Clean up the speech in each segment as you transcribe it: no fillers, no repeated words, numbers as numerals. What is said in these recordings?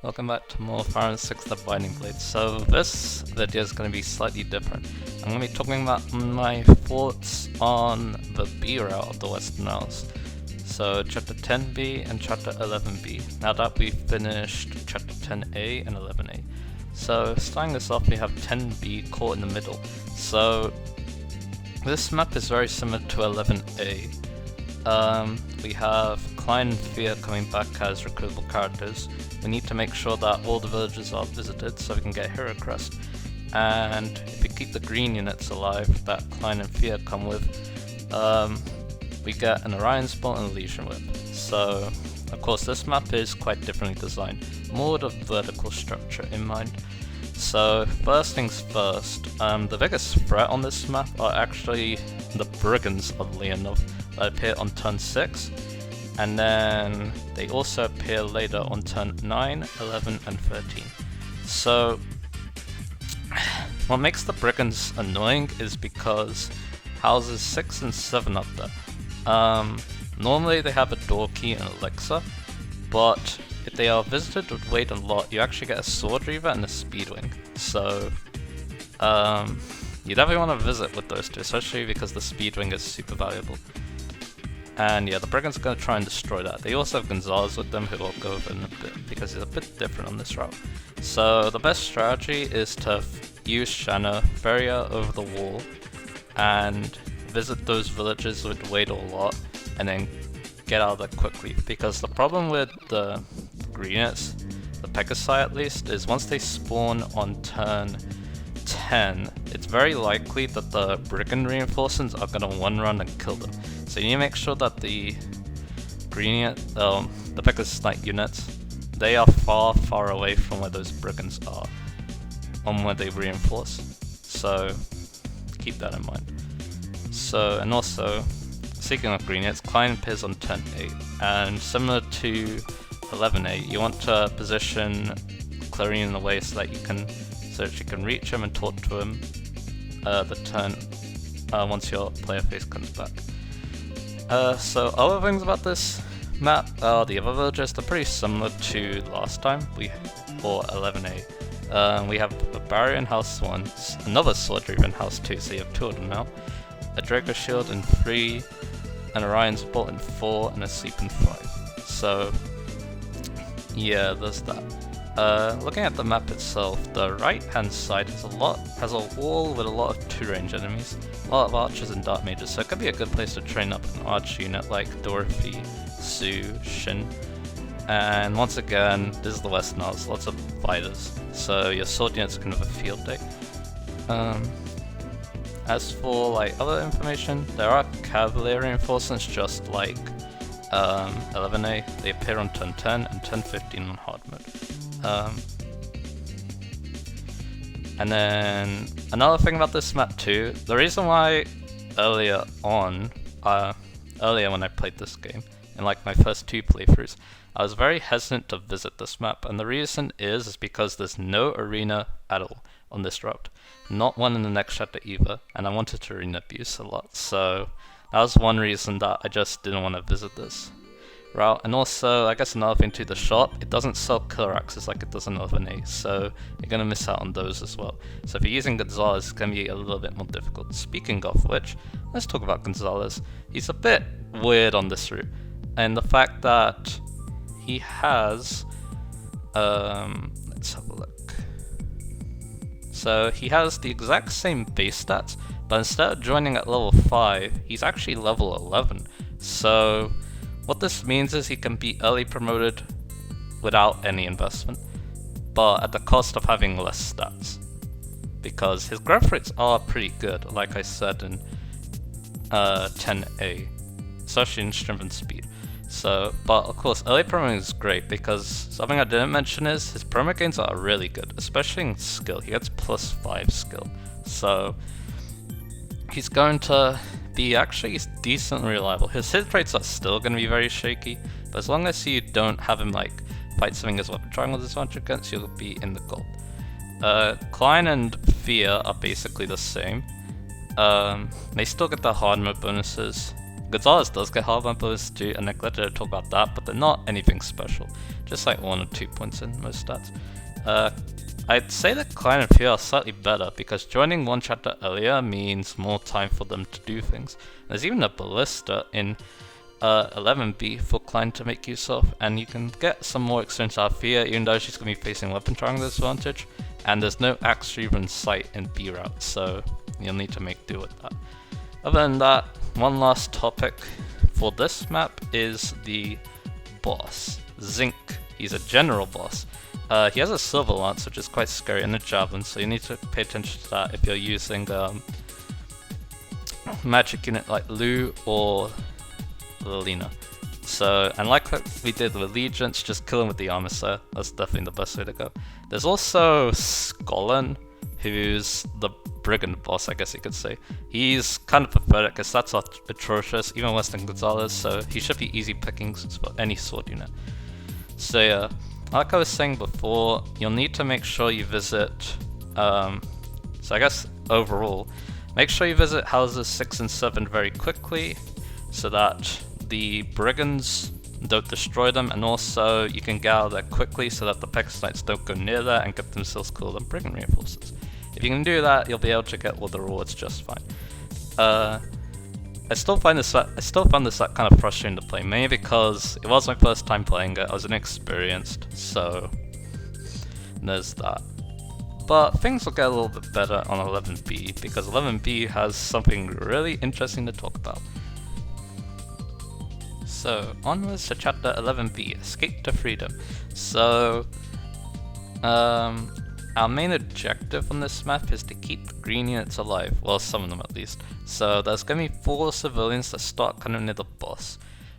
Welcome back to more Fire and 6 The Binding Blade. So this video is going to be slightly different. I'm going to be talking about my thoughts on the B route of the Western Isles. So chapter 10b and chapter 11b. Now that we've finished chapter 10a and 11a. So starting this off, we have 10b caught in the middle. So this map is very similar to 11a. We have Klein and Fia coming back as recruitable characters. We need to make sure that all the villages are visited so we can get Hero Crest. And if we keep the green units alive that Klein and Fia come with, we get an Orion's Bolt and a Legion Whip. So, of course, this map is quite differently designed, more with a vertical structure in mind. So, first things first, the biggest threat on this map are actually the Brigands, oddly enough, that appear on turn 6, and then they also appear later on turn 9, 11, and 13. So, what makes the Brigands annoying is because houses 6 and 7 up there. Normally they have a door key and elixir, but if they are visited with weight and lot, you actually get a Sword Reaver and a Speedwing. So, you definitely want to visit with those two, especially because the Speedwing is super valuable. And yeah, the Brigands are going to try and destroy that. They also have Gonzalez with them, who I'll go over in a bit, because he's a bit different on this route. So the best strategy is to use Shanna, Feria over the wall, and visit those villages with weight or lot, and then get out of there quickly. Because the problem with the Greenets, the Pegasi at least, is once they spawn on turn 10, it's very likely that the Brigand reinforcements are going to one run and kill them. So you need to make sure that the green the Pegasus Knight units, they are far away from where those Brigands are, on where they reinforce. So keep that in mind. So, and also, speaking of green units, Klein appears on turn 8, and similar to 11a, you want to position Clarine in a way so that you can reach him and talk to him the turn once your player face comes back. So other things about this map, the other villages, they're pretty similar to last time, or 11a. We have a barrier in house 1, another sword reaver in house 2, so you have 2 of them now, a Draco shield in 3, an Orion's Bolt in 4, and a sleep in 5. So yeah, there's that. Looking at the map itself, the right hand side has a wall with a lot of 2-range enemies, a lot of archers and dark mages, so it could be a good place to train up an arch unit like Dorothy, Sue, Shin. And once again, this is the Western Isles, lots of fighters, so your sword units can have a field day. As for like other information, there are cavalry reinforcements just like 11a, they appear on turn 10 and turn 15 on hard mode. And then another thing about this map too, the reason why earlier when I played this game, in like my first 2 playthroughs, I was very hesitant to visit this map, and the reason is because there's no arena at all on this route. Not one in the next chapter either, and I wanted to arena abuse a lot, so that was one reason that I just didn't want to visit this route. And also, I guess another thing too, the shop, it doesn't sell killer axes like it does in 11a, so you're going to miss out on those as well. So if you're using Gonzalez, it's going to be a little bit more difficult. Speaking of which, let's talk about Gonzalez. He's a bit weird on this route, and the fact that he has, let's have a look. So he has the exact same base stats, but instead of joining at level 5, he's actually level 11. So what this means is he can be early promoted without any investment, but at the cost of having less stats. Because his growth rates are pretty good, like I said in 10a, especially in strength and speed. So, but of course, early promoting is great because something I didn't mention is his promo gains are really good, especially in skill. He gets +5 skill. So he's going to be actually decently reliable. His hit rates are still going to be very shaky, but as long as you don't have him like fight something as weapon triangle disadvantage against, you'll be in the gold. Klein and Fia are basically the same. They still get the hard mode bonuses, Gonzalez does get hardline bonus too, and neglected to talk about that, but they're not anything special. Just like 1 or 2 points in most stats. I'd say that Klein and Fear are slightly better, because joining one chapter earlier means more time for them to do things. There's even a Ballista in 11B for Klein to make use of, and you can get some more experience out of Fear, even though she's going to be facing weapon triangle disadvantage, and there's no axe even sight in B route, so you'll need to make do with that. Other than that, one last topic for this map is the boss, Zinc. He's a general boss. He has a Silver Lance, which is quite scary, and a Javelin, so you need to pay attention to that if you're using magic unit like Lu or Lilina. So, and like what we did with Allegiance, just kill him with the Armor Sir. That's definitely the best way to go. There's also Skolin, who's the Brigand boss, I guess you could say. He's kind of pathetic, because that's atrocious, even worse than Gonzalez, so he should be easy pickings for any sword unit. So yeah, like I was saying before, you'll need to make sure you visit, so I guess overall, make sure you visit houses 6 and 7 very quickly, so that the Brigands don't destroy them, and also you can get out of there quickly so that the Pegasus Knights don't go near there and get themselves killed on Brigand reinforcements. If you can do that, you'll be able to get all the rewards just fine. I still found this kind of frustrating to play, mainly because it was my first time playing it. I was inexperienced, so there's that. But things will get a little bit better on 11B, because 11B has something really interesting to talk about. So, onwards to chapter 11B, Escape to Freedom. So, our main objective on this map is to keep the green units alive, well, some of them at least. So there's going to be 4 civilians that start kind of near the boss.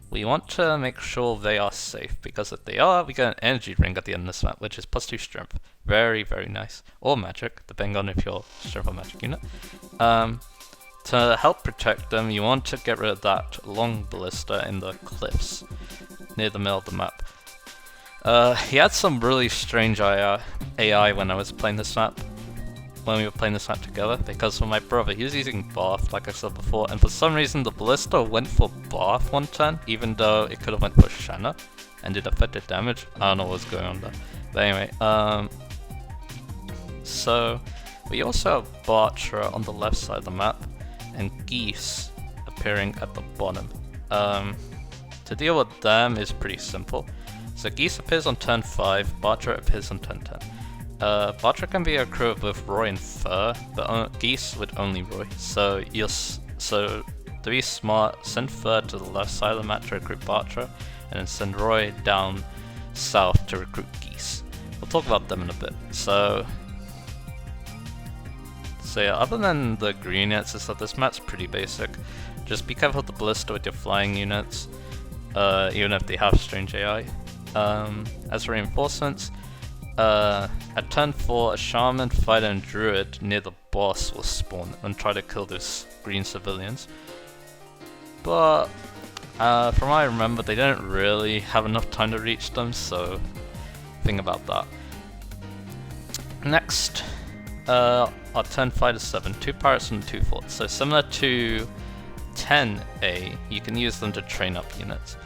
We want to make sure they are safe, because if they are, we get an energy ring at the end of this map, which is +2 strength. Very, very nice. Or magic, depending on if you're strength or magic unit. To help protect them, you want to get rid of that long ballista in the cliffs near the middle of the map. He had some really strange AI when I was playing this map, when we were playing this map together, because for my brother, he was using Bath, like I said before, and for some reason the ballista went for Bath one turn, even though it could have went for Shanna, and did effective damage. I don't know what's going on there. But anyway, so we also have Bartra on the left side of the map, and Geese appearing at the bottom. To deal with them is pretty simple. So Geese appears on turn 5, Bartra appears on turn 10. Bartra can be a crew of both Roy and Fur, but Geese with only Roy. So to be smart, send Fur to the left side of the map to recruit Bartra, and then send Roy down south to recruit Geese. We'll talk about them in a bit. So yeah, other than the green units, is that this map's pretty basic. Just be careful with the ballista with your flying units, even if they have strange AI. As for reinforcements, at turn 4, a Shaman, Fighter, and Druid near the boss will spawn and try to kill those green civilians. But from what I remember, they didn't really have enough time to reach them, so think about that. Next, our turn 5 to 7, 2 pirates and 2 forts. So similar to 10A, you can use them to train up units.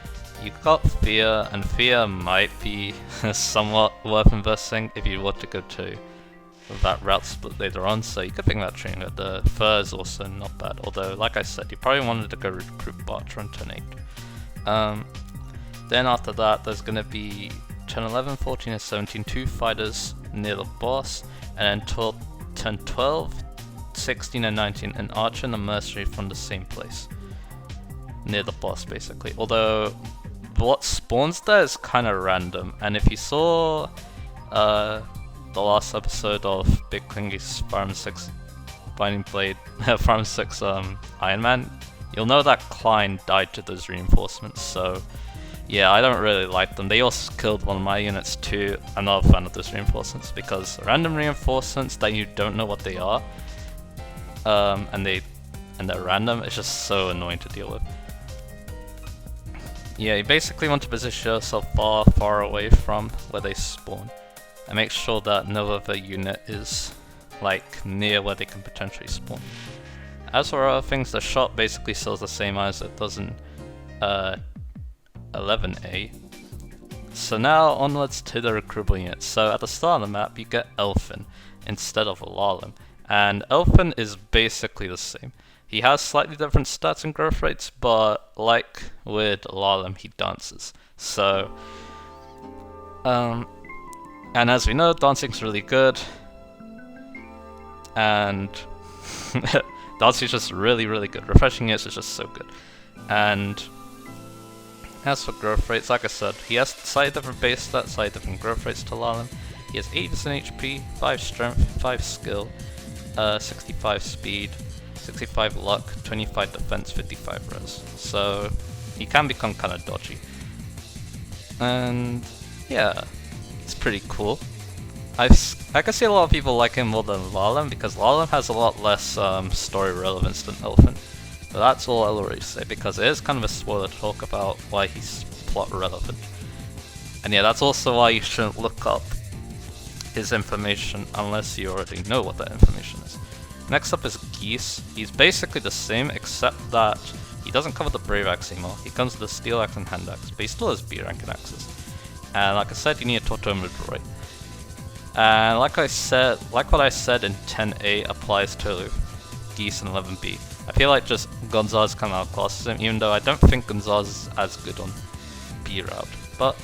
You've got Fear, and Fear might be somewhat worth investing if you want to go to that route split later on, so you could think about training it. The Fur is also not bad, although like I said, you probably wanted to go recruit Bartra on turn 8. Then after that, there's going to be turn 11, 14, and 17, 2 fighters near the boss, and then turn 12, 16, and 19, an archer and a mercenary from the same place. Near the boss, basically. Although, what spawns there is kind of random, and if you saw the last episode of Big Klingy's Farm 6 Binding Blade, Farm 6 Iron Man, you'll know that Klein died to those reinforcements, so yeah, I don't really like them. They also killed one of my units too. I'm not a fan of those reinforcements, because random reinforcements that you don't know what they are, and they're random, it's just so annoying to deal with. Yeah, you basically want to position yourself far, far away from where they spawn, and make sure that no other unit is like near where they can potentially spawn. As for other things, the shot basically sells the same as it does in 11A. So now onwards to the recruitable units. So at the start of the map you get Elfin instead of Lalum, and Elfin is basically the same. He has slightly different stats and growth rates, but like with Lalum, he dances. So, and as we know, dancing's really good, and dancing's just really good. Refreshing is just so good. And as for growth rates, like I said, he has slightly different base stats, slightly different growth rates to Lalum. He has 80% HP, 5 strength, 5 skill, 65 speed, 65 luck, 25 defense, 55 res. So he can become kind of dodgy. And yeah, it's pretty cool. I can see a lot of people like him more than Lalum because Lalum has a lot less story relevance than Elfin. But that's all I'll really say because it is kind of a spoiler to talk about why he's plot relevant. And yeah, that's also why you shouldn't look up his information unless you already know what that information is. Next up is Geese. He's basically the same except that he doesn't cover the Brave Axe anymore. He comes with the Steel Axe and Hand Axe, but he still has B rank and axes. And like I said, you need a Totomo droid. And like what I said in 10A applies to Geese and 11B. I feel like just Gonzalez kind of outclasses him, even though I don't think Gonzalez is as good on B route. But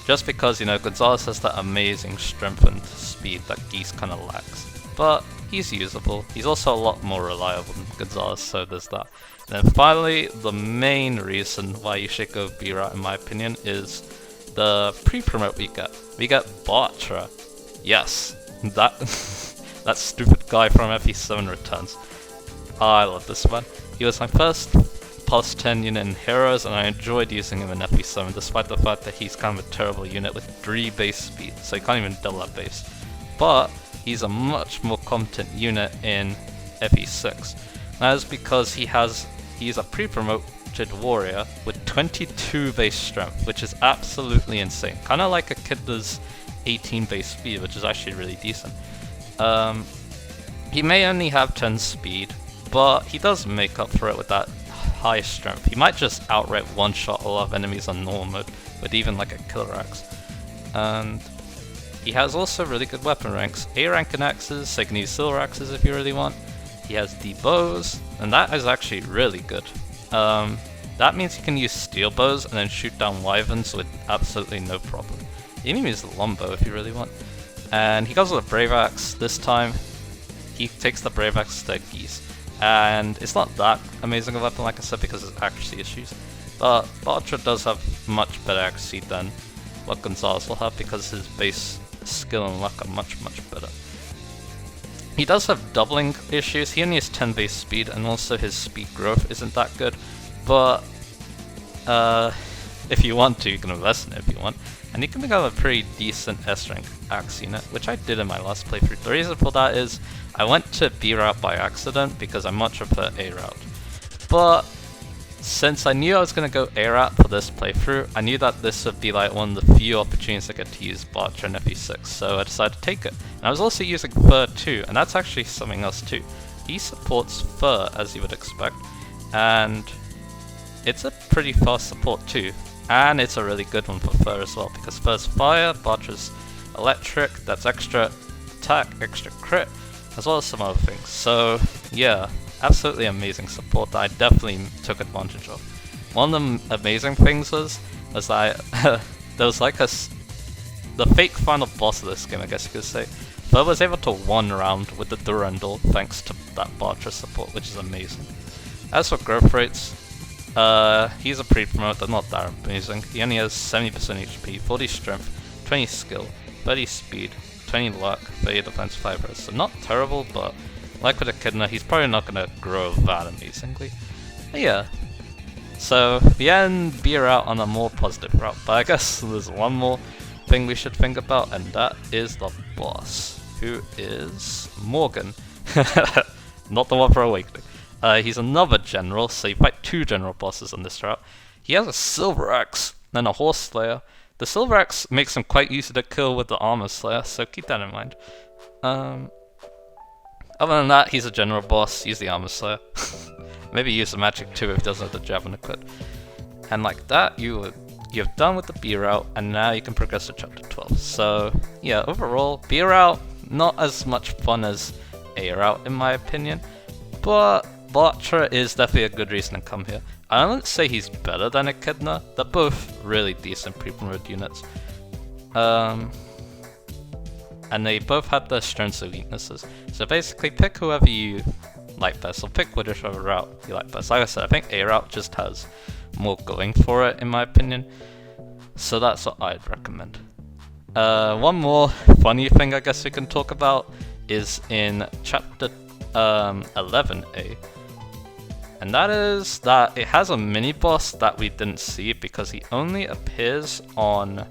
just because, you know, Gonzalez has that amazing strength and speed that Geese kind of lacks. But he's usable. He's also a lot more reliable than Gonzalez, so there's that. And then finally, the main reason why you should go B route, in my opinion, is the pre-promote we get. We get Bartra. Yes, that that stupid guy from FE7 returns. I love this man. He was my first plus 10 unit in Heroes, and I enjoyed using him in FE7 despite the fact that he's kind of a terrible unit with 3 base speed, so you can't even double that base. But he's a much more competent unit in FE6. That is because he's a pre-promoted warrior with 22 base strength, which is absolutely insane. Kind of like Echidna's 18 base speed, which is actually really decent. He may only have 10 speed, but he does make up for it with that high strength. He might just outright one-shot a lot of enemies on normal mode with even like a killer axe. And he has also really good weapon ranks. A rank in axes, so you can use silver axes if you really want. He has D bows, and that is actually really good. That means you can use steel bows and then shoot down wyverns with absolutely no problem. You can even use the longbow if you really want. And he goes with a Brave Axe this time. He takes the Brave Axe to Geese. And it's not that amazing a weapon, like I said, because of accuracy issues. But Bartra does have much better accuracy than what Gonzalez will have because his base skill and luck are much better. He does have doubling issues. He only has 10 base speed, and also his speed growth isn't that good. But if you want to, you can invest in it if you want. And you can become a pretty decent S-rank axe unit, which I did in my last playthrough. The reason for that is I went to B route by accident because I much prefer A route. But since I knew I was going to go A route for this playthrough, I knew that this would be like one of the few opportunities I get to use Bartra in FE6, so I decided to take it. And I was also using Fur too, and that's actually something else too. He supports Fur, as you would expect, and it's a pretty fast support too. And it's a really good one for Fur as well, because Fur's fire, Bartra's electric, that's extra attack, extra crit, as well as some other things. So yeah, absolutely amazing support that I definitely took advantage of. One of the amazing things was that there was like the fake final boss of this game, I guess you could say. Fur was able to one round with the Durandal thanks to that Bartra support, which is amazing. As for growth rates, he's a pre-promote, but not that amazing. He only has 70% HP, 40 strength, 20 skill, 30 speed, 20 luck, 30 defense, 5 res. So not terrible, but like with Echidna, he's probably not going to grow that amazingly. But yeah. So we end B route on a more positive route, but I guess there's one more thing we should think about, and that is the boss, who is Morgan. Not the one for Awakening. He's another general, so you fight 2 general bosses on this route. He has a Silver Axe and a Horse Slayer. The Silver Axe makes him quite easy to kill with the Armor Slayer, so keep that in mind. Other than that, he's a general boss. Use the Armor Slayer. Maybe use the magic too if he doesn't have the Javelin equipped. And like that, you're done with the B route, and now you can progress to chapter 12. So yeah, overall, B route not as much fun as A route in my opinion, but Bartra is definitely a good reason to come here. I don't say he's better than Echidna. They're both really decent pre-promoted units. And they both have their strengths and weaknesses. So basically, pick whoever you like best, or pick whichever route you like best. Like I said, I think A route just has more going for it, in my opinion. So that's what I'd recommend. One more funny thing I guess we can talk about is in chapter 11A. And that is that it has a mini-boss that we didn't see because he only appears on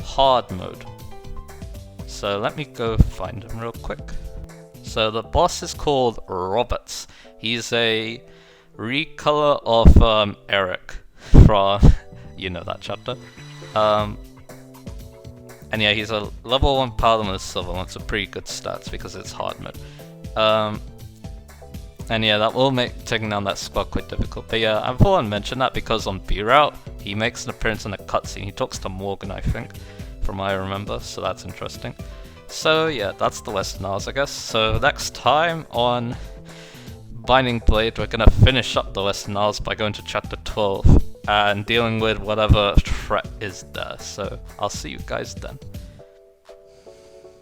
hard mode. So let me go find him real quick. So the boss is called Roberts. He's a recolor of Eric from, you know that chapter. And yeah, he's a level 1 paladin with a silver one, so pretty good stats because it's hard mode. And yeah, that will make taking down that squad quite difficult. But yeah, I thought I'd mention that because on B route, he makes an appearance in a cutscene. He talks to Morgan, I think, from what I remember, so that's interesting. So yeah, that's the Western Isles, I guess. So next time on Binding Blade, we're gonna finish up the Western Isles by going to chapter 12 and dealing with whatever threat is there. So I'll see you guys then.